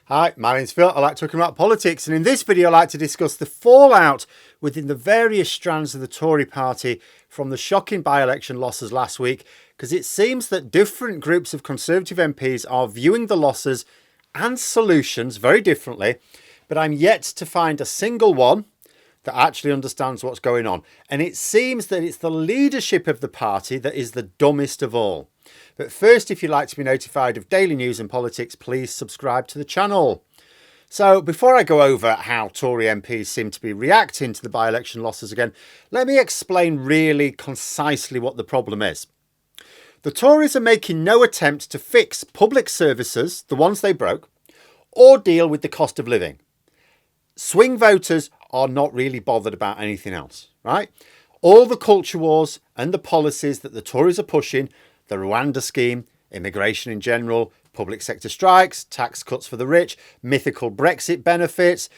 Hi, my name's Phil. I like talking about politics, and in this video I like to discuss the fallout within the various strands of the Tory party from the shocking by-election losses last week, because it seems that different groups of Conservative MPs are viewing the losses and solutions very differently, but I'm yet to find a single one that actually understands what's going on. And it seems that it's the leadership of the party that is the dumbest of all. But first, if you'd like to be notified of daily news and politics, please subscribe to the channel. So before I go over how Tory MPs seem to be reacting to the by-election losses again, let me explain really concisely what the problem is. The Tories are making no attempt to fix public services, the ones they broke, or deal with the cost of living. Swing voters are not really bothered about anything else, right? All the culture wars and the policies that the Tories are pushing, the Rwanda scheme, immigration in general, public sector strikes, tax cuts for the rich, mythical Brexit benefits,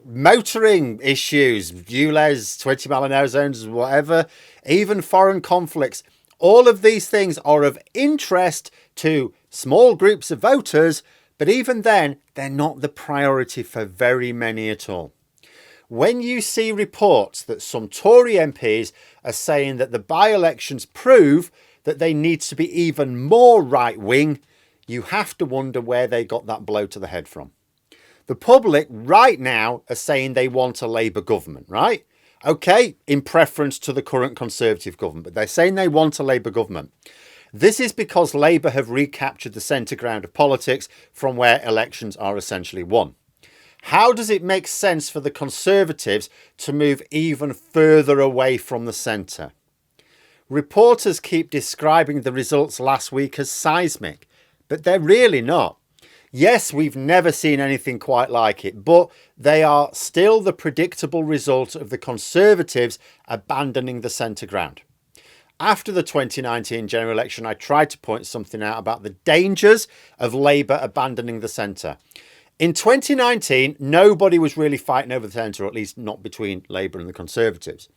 motoring issues, ULEZ, 20 mile an hour zones, whatever, even foreign conflicts. All of these things are of interest to small groups of voters, but even then, they're not the priority for very many at all. When you see reports that some Tory MPs are saying that the by-elections prove that they need to be even more right-wing, you have to wonder where they got that blow to the head from. The public right now are saying they want a Labour government, right? Okay, in preference to the current Conservative government, but they're saying they want a Labour government. This is because Labour have recaptured the centre ground of politics from where elections are essentially won. How does it make sense for the Conservatives to move even further away from the centre? Reporters keep describing the results last week as seismic, but they're really not. Yes, we've never seen anything quite like it, but they are still the predictable result of the Conservatives abandoning the centre ground. After the 2019 general election, I tried to point something out about the dangers of Labour abandoning the centre. In 2019, nobody was really fighting over the centre, or at least not between Labour and the Conservatives.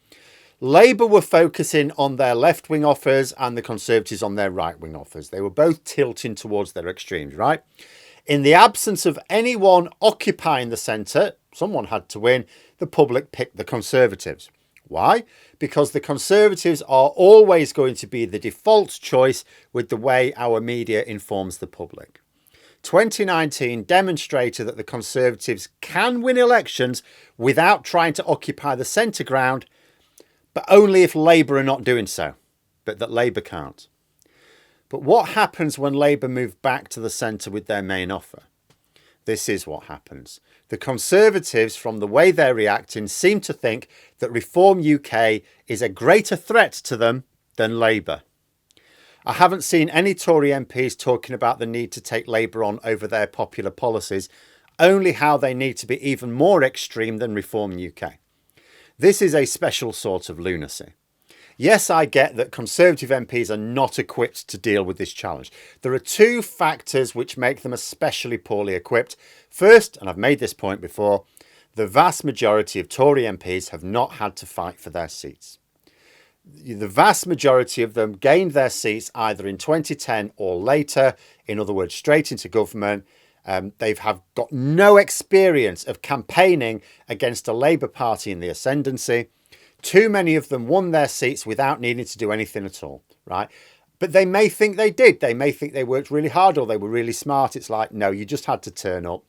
Labour were focusing on their left-wing offers and the Conservatives on their right-wing offers. They were both tilting towards their extremes, right? In the absence of anyone occupying the centre, someone had to win, the public picked the Conservatives. Why? Because the Conservatives are always going to be the default choice with the way our media informs the public. 2019 demonstrated that the Conservatives can win elections without trying to occupy the centre ground, but only if Labour are not doing so, but that Labour can't. But what happens when Labour move back to the centre with their main offer? This is what happens. The Conservatives, from the way they're reacting, seem to think that Reform UK is a greater threat to them than Labour. I haven't seen any Tory MPs talking about the need to take Labour on over their popular policies, only how they need to be even more extreme than Reform UK. This is a special sort of lunacy. Yes, I get that Conservative MPs are not equipped to deal with this challenge. There are two factors which make them especially poorly equipped. First, and I've made this point before, the vast majority of Tory MPs have not had to fight for their seats. The vast majority of them gained their seats either in 2010 or later, in other words, straight into government. They have got no experience of campaigning against a Labour Party in the ascendancy. Too many of them won their seats without needing to do anything at all, right? But they may think they did. They may think they worked really hard or they were really smart. It's like, no, you just had to turn up.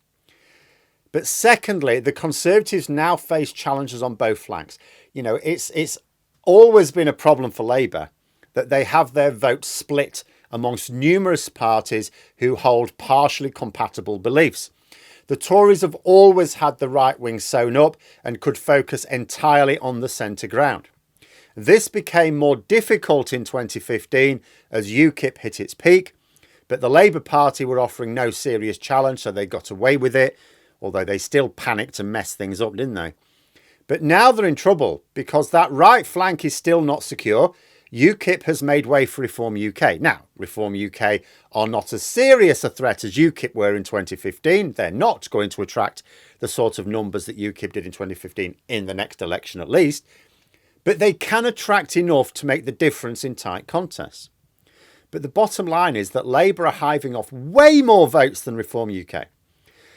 But secondly, the Conservatives now face challenges on both flanks. You know, it's always been a problem for Labour that they have their vote split amongst numerous parties who hold partially compatible beliefs. The Tories have always had the right wing sewn up and could focus entirely on the centre ground. This became more difficult in 2015 as UKIP hit its peak, but the Labour Party were offering no serious challenge, so they got away with it, although they still panicked and messed things up, didn't they? But now they're in trouble because that right flank is still not secure. UKIP has made way for Reform UK. Now, Reform UK are not as serious a threat as UKIP were in 2015. They're not going to attract the sort of numbers that UKIP did in 2015 in the next election at least. But they can attract enough to make the difference in tight contests. But the bottom line is that Labour are hiving off way more votes than Reform UK.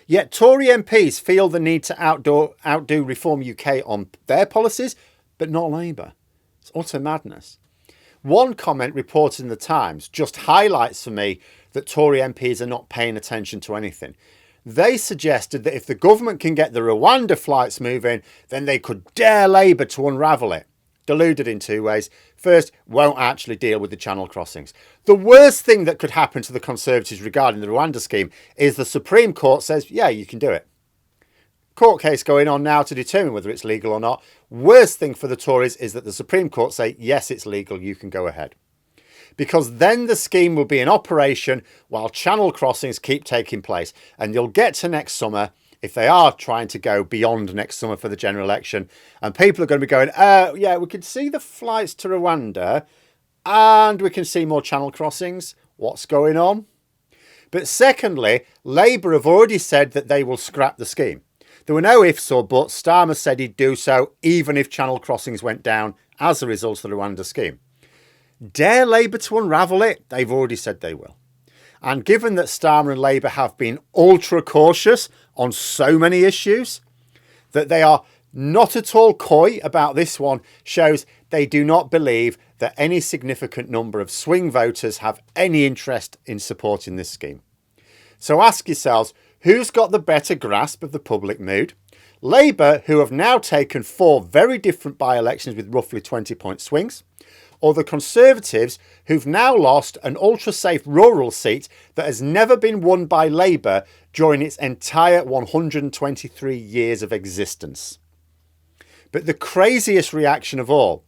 Yet Tory MPs feel the need to outdo Reform UK on their policies, but not Labour. It's utter madness. One comment reported in the Times just highlights for me that Tory MPs are not paying attention to anything. They suggested that if the government can get the Rwanda flights moving, then they could dare Labour to unravel it. Deluded in two ways. First, won't actually deal with the channel crossings. The worst thing that could happen to the Conservatives regarding the Rwanda scheme is the Supreme Court says, yeah, you can do it. Court case going on now to determine whether it's legal or not. Worst thing for the Tories is that the Supreme Court say, yes, it's legal, you can go ahead. Because then the scheme will be in operation while channel crossings keep taking place. And you'll get to next summer, if they are trying to go beyond next summer for the general election, and people are going to be going, yeah, we can see the flights to Rwanda and we can see more channel crossings. What's going on? But secondly, Labour have already said that they will scrap the scheme. There were no ifs or buts. Starmer said he'd do so even if channel crossings went down as a result of the Rwanda scheme. Dare Labour to unravel it? They've already said they will. And given that Starmer and Labour have been ultra cautious on so many issues, that they are not at all coy about this one shows they do not believe that any significant number of swing voters have any interest in supporting this scheme. So ask yourselves, who's got the better grasp of the public mood? Labour, who have now taken 4 very different by-elections with roughly 20-point swings, or the Conservatives, who've now lost an ultra-safe rural seat that has never been won by Labour during its entire 123 years of existence. But the craziest reaction of all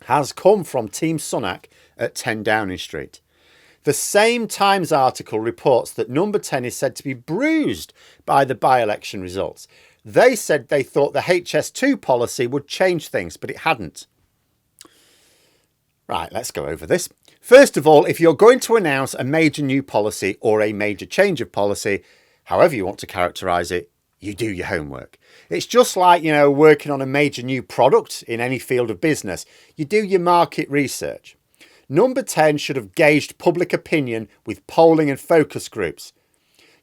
has come from Team Sunak at 10 Downing Street. The same Times article reports that number 10 is said to be bruised by the by-election results. They said they thought the HS2 policy would change things, but it hadn't. Right, let's go over this. First of all, if you're going to announce a major new policy or a major change of policy, however you want to characterise it, you do your homework. It's just like, working on a major new product in any field of business. You do your market research. Number 10 should have gauged public opinion with polling and focus groups.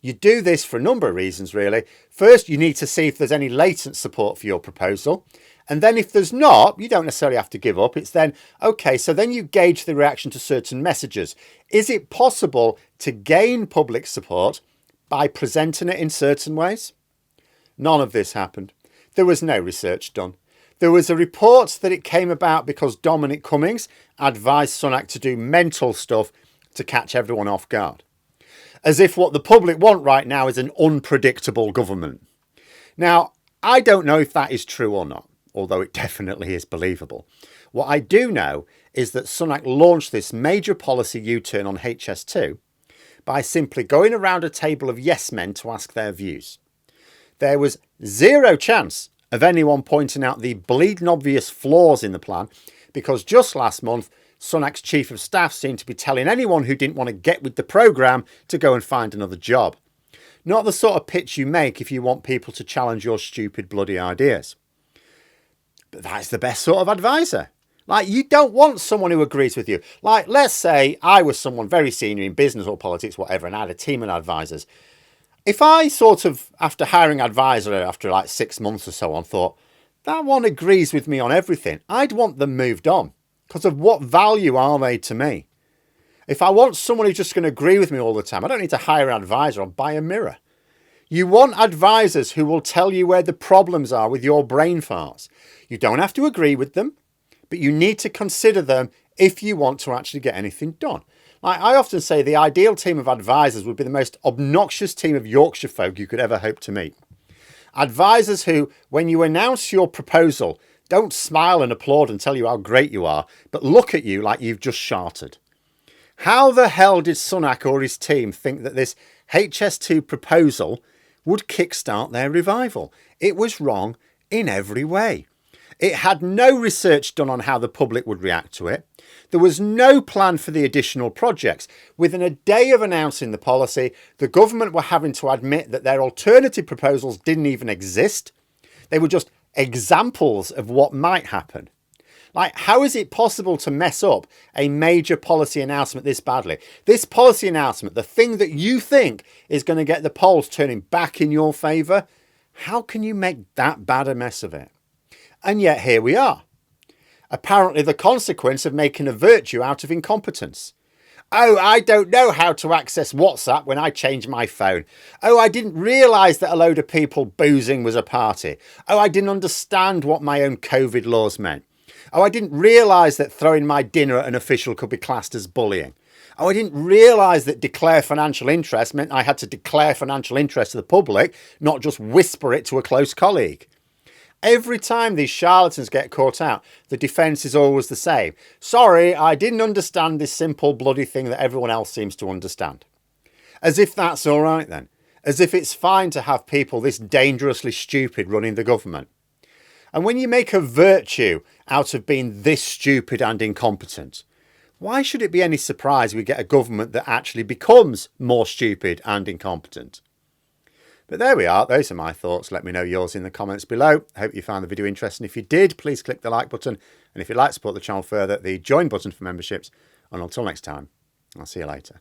You do this for a number of reasons, really. First, you need to see if there's any latent support for your proposal. And then if there's not, you don't necessarily have to give up. It's then, okay, so then you gauge the reaction to certain messages. Is it possible to gain public support by presenting it in certain ways? None of this happened. There was no research done. There was a report that it came about because Dominic Cummings advised Sunak to do mental stuff to catch everyone off guard. As if what the public want right now is an unpredictable government. Now, I don't know if that is true or not, although it definitely is believable. What I do know is that Sunak launched this major policy U-turn on HS2 by simply going around a table of yes men to ask their views. There was zero chance of anyone pointing out the bleeding obvious flaws in the plan because just last month, Sunak's chief of staff seemed to be telling anyone who didn't want to get with the programme to go and find another job. Not the sort of pitch you make if you want people to challenge your stupid bloody ideas. But that's the best sort of advisor. Like, you don't want someone who agrees with you. Like, let's say I was someone very senior in business or politics, whatever, and I had a team of advisors. If I sort of, after hiring an advisor after like 6 months or so on, thought, that one agrees with me on everything, I'd want them moved on. Because of what value are they to me? If I want someone who's just going to agree with me all the time, I don't need to hire an advisor or buy a mirror. You want advisors who will tell you where the problems are with your brain farts. You don't have to agree with them, but you need to consider them if you want to actually get anything done. Like I often say, the ideal team of advisors would be the most obnoxious team of Yorkshire folk you could ever hope to meet. Advisors who, when you announce your proposal, don't smile and applaud and tell you how great you are, but look at you like you've just sharted. How the hell did Sunak or his team think that this HS2 proposal would kickstart their revival? It was wrong in every way. It had no research done on how the public would react to it. There was no plan for the additional projects. Within a day of announcing the policy, the government were having to admit that their alternative proposals didn't even exist. They were just examples of what might happen. Like, how is it possible to mess up a major policy announcement this badly? This policy announcement, the thing that you think is going to get the polls turning back in your favour, how can you make that bad a mess of it? And yet here we are. Apparently the consequence of making a virtue out of incompetence. Oh, I don't know how to access WhatsApp when I change my phone. Oh, I didn't realise that a load of people boozing was a party. Oh, I didn't understand what my own COVID laws meant. Oh, I didn't realise that throwing my dinner at an official could be classed as bullying. Oh, I didn't realise that declare financial interest meant I had to declare financial interest to the public, not just whisper it to a close colleague. Every time these charlatans get caught out, the defence is always the same. Sorry, I didn't understand this simple bloody thing that everyone else seems to understand. As if that's all right then. As if it's fine to have people this dangerously stupid running the government. And when you make a virtue out of being this stupid and incompetent, why should it be any surprise we get a government that actually becomes more stupid and incompetent? But there we are. Those are my thoughts. Let me know yours in the comments below. I hope you found the video interesting. If you did, please click the like button. And if you'd like to support the channel further, the join button for memberships. And until next time, I'll see you later.